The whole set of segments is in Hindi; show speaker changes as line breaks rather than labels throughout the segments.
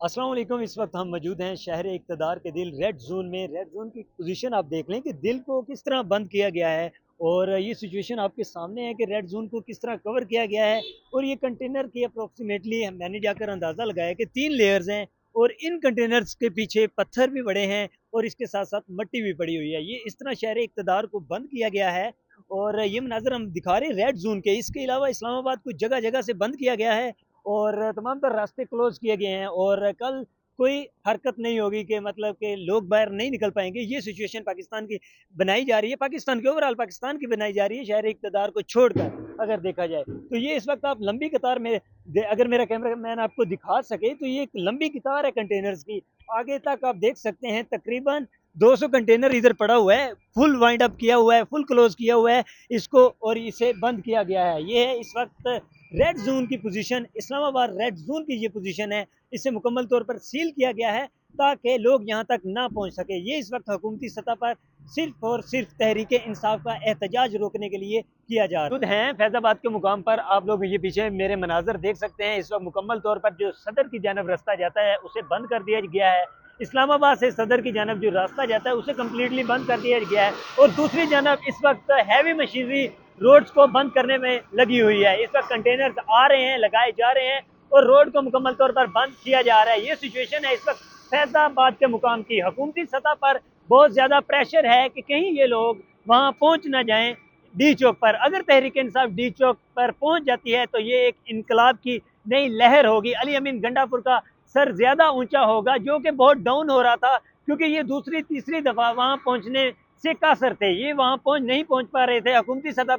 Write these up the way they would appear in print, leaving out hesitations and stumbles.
अस्सलाम वालेकुम। इस वक्त हम मौजूद हैं शहर इक़्तिदार के दिल रेड जोन में। रेड जोन की पोजीशन आप देख लें कि दिल को किस तरह बंद किया गया है और ये सिचुएशन आपके सामने है कि रेड जोन को किस तरह कवर किया गया है। और ये कंटेनर की अप्रोक्सीमेटली मैंने जाकर अंदाज़ा लगाया कि 3 लेयर्स हैं और इन कंटेनर्स के पीछे पत्थर भी पड़े हैं और इसके साथ साथ मिट्टी भी पड़ी हुई है। ये इस तरह शहर इक़्तिदार को बंद किया गया है और ये मनाज़र हम दिखा रहे हैं रेड जोन के। इसके अलावा इस्लामाबाद को जगह जगह से बंद किया गया है और तमाम तर रास्ते क्लोज किए गए हैं और कल कोई हरकत नहीं होगी कि मतलब कि लोग बाहर नहीं निकल पाएंगे। ये सिचुएशन पाकिस्तान की बनाई जा रही है, पाकिस्तान की ओवरऑल पाकिस्तान की बनाई जा रही है शहर इक़्तिदार को छोड़कर। अगर देखा जाए तो ये इस वक्त आप लंबी कतार में अगर मेरा कैमरा मैन आपको दिखा सके तो ये एक लंबी कतार है कंटेनर्स की। आगे तक आप देख सकते हैं तकरीबन 200 कंटेनर इधर पड़ा हुआ है, फुल वाइंड अप किया हुआ है, फुल क्लोज किया हुआ है इसको और इसे बंद किया गया है। ये है इस वक्त रेड जोन की पोजीशन, इस्लामाबाद रेड जोन की ये पोजीशन है। इसे मुकम्मल तौर पर सील किया गया है ताकि लोग यहाँ तक ना पहुँच सके। ये इस वक्त हुकूमती सतह पर सिर्फ और सिर्फ तहरीक इंसाफ का एहतजाज रोकने के लिए किया जा रहा है। हैं फैजाबाद के मुकाम पर आप लोग ये पीछे मेरे मनाजर देख सकते हैं। इस वक्त मुकम्मल तौर पर जो सदर की जानब रास्ता जाता है उसे बंद कर दिया गया है। इस्लामाबाद से सदर की जानब जो रास्ता जाता है उसे कम्प्लीटली बंद कर दिया गया है और दूसरी जानब इस वक्त हैवी मशीनरी रोड्स को बंद करने में लगी हुई है। इस वक्त कंटेनर्स आ रहे हैं, लगाए जा रहे हैं और रोड को मुकम्मल तौर पर बंद किया जा रहा है। ये सिचुएशन है इस वक्त फैजाबाद के मुकाम की। हुकूमती सतह पर बहुत ज्यादा प्रेशर है कि कहीं ये लोग वहां पहुंच ना जाएं डी चौक पर। अगर तहरीक इंसाफ डी चौक पर पहुंच जाती है तो ये एक इनकलाब की नई लहर होगी। अली अमीन गंडापुर का सर ज्यादा ऊंचा होगा जो कि बहुत डाउन हो रहा था क्योंकि ये दूसरी तीसरी दफा वहां पहुंचने से कासर थे। ये वहां नहीं पहुंच पा रहे थे। हुकूमती सतह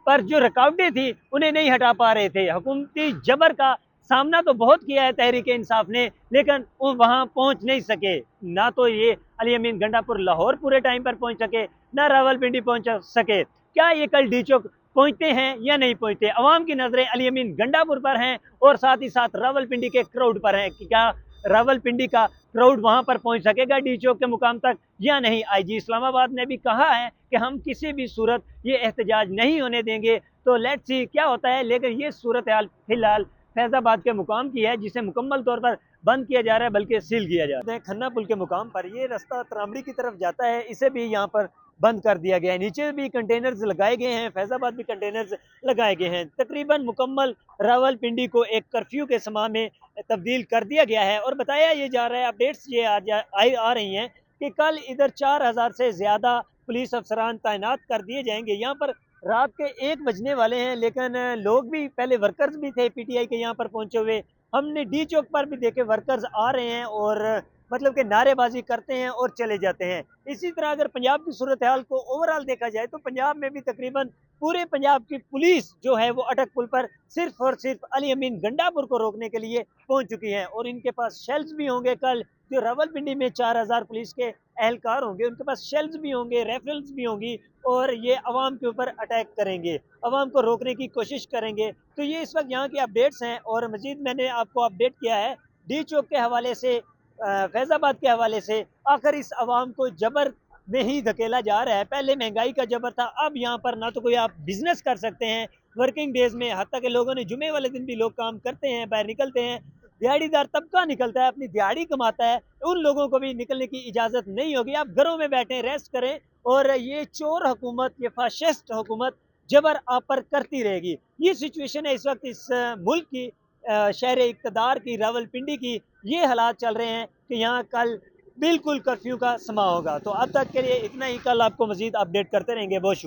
पर जो रुकावटें थी उन्हें नहीं हटा पा रहे थे। हुकूमती जबर का सामना तो बहुत किया है तहरीक इंसाफ ने, लेकिन वो वहां पहुंच नहीं सके। ना तो ये अली अमीन गंडापुर लाहौर पूरे टाइम पर पहुंच सके, ना रावलपिंडी पहुंच सके। क्या ये कल डी चौक पहुंचते हैं या नहीं पहुंचते? अवाम की नजरें अली अमीन गंडापुर पर हैं और साथ ही साथ रावलपिंडी के क्राउड पर हैं कि क्या रावलपिंडी का क्राउड वहां पर पहुंच सकेगा डी चौक के मुकाम तक या नहीं। आईजी इस्लामाबाद ने भी कहा है कि हम किसी भी सूरत ये एहतजाज नहीं होने देंगे। तो लेट्स सी क्या होता है। लेकिन ये सूरत हाल फिलहाल फैजाबाद के मुकाम की है जिसे मुकम्मल तौर पर बंद किया जा रहा है बल्कि सील किया जा रहा है। खन्ना पुल के मुकाम पर ये रास्ता त्रामड़ी की तरफ जाता है, इसे भी यहाँ पर बंद कर दिया गया है। नीचे भी कंटेनर्स लगाए गए हैं, फैजाबाद भी कंटेनर्स लगाए गए हैं। तकरीबन मुकम्मल रावलपिंडी को एक कर्फ्यू के समा में तब्दील कर दिया गया है और बताया ये जा रहा है, अपडेट्स ये आ रही हैं कि कल इधर 4000 से ज्यादा पुलिस अफसरान तैनात कर दिए जाएंगे। यहाँ पर रात के 1 बजने वाले हैं लेकिन लोग भी पहले वर्कर्स भी थे पीटीआई के यहाँ पर पहुंचे हुए। हमने डी चौक पर भी देखे वर्कर्स आ रहे हैं और मतलब कि नारेबाजी करते हैं और चले जाते हैं। इसी तरह अगर पंजाब की सूरत हाल को ओवरऑल देखा जाए तो पंजाब में भी तकरीबन पूरे पंजाब की पुलिस जो है वो अटक पुल पर सिर्फ और सिर्फ अली अमीन गंडापुर को रोकने के लिए पहुंच चुकी है और इनके पास शेल्स भी होंगे। कल जो रावलपिंडी में 4000 पुलिस के एहलकार होंगे उनके पास शेल्स भी होंगे, रेफल्स भी होंगी और ये अवाम के ऊपर अटैक करेंगे, अवाम को रोकने की कोशिश करेंगे। तो ये इस वक्त यहाँ की अपडेट्स हैं और मजीद मैंने आपको अपडेट किया है डी चौक के हवाले से, फैजाबाद के हवाले से। आखिर इस अवाम को जबर में ही धकेला जा रहा है। पहले महंगाई का जबर था, अब यहाँ पर ना तो कोई आप बिजनेस कर सकते हैं वर्किंग डेज में, हत्ता के लोगों ने जुमे वाले दिन भी लोग काम करते हैं, बाहर निकलते हैं। दिहाड़ीदार तबका निकलता है, अपनी दिहाड़ी कमाता है, उन लोगों को भी निकलने की इजाजत नहीं होगी। आप घरों में बैठे रेस्ट करें और ये चोर हुकूमत, ये फाशिस्ट हुकूमत जबर आप पर करती रहेगी। ये सिचुएशन है इस वक्त इस मुल्क की, शहर इक़्तिदार की, रावलपिंडी की। ये हालात चल रहे हैं कि यहाँ कल बिल्कुल कर्फ्यू का समा होगा। तो अब तक के लिए इतना ही, कल आपको मजीद अपडेट करते रहेंगे। बहुत शुक्रिया।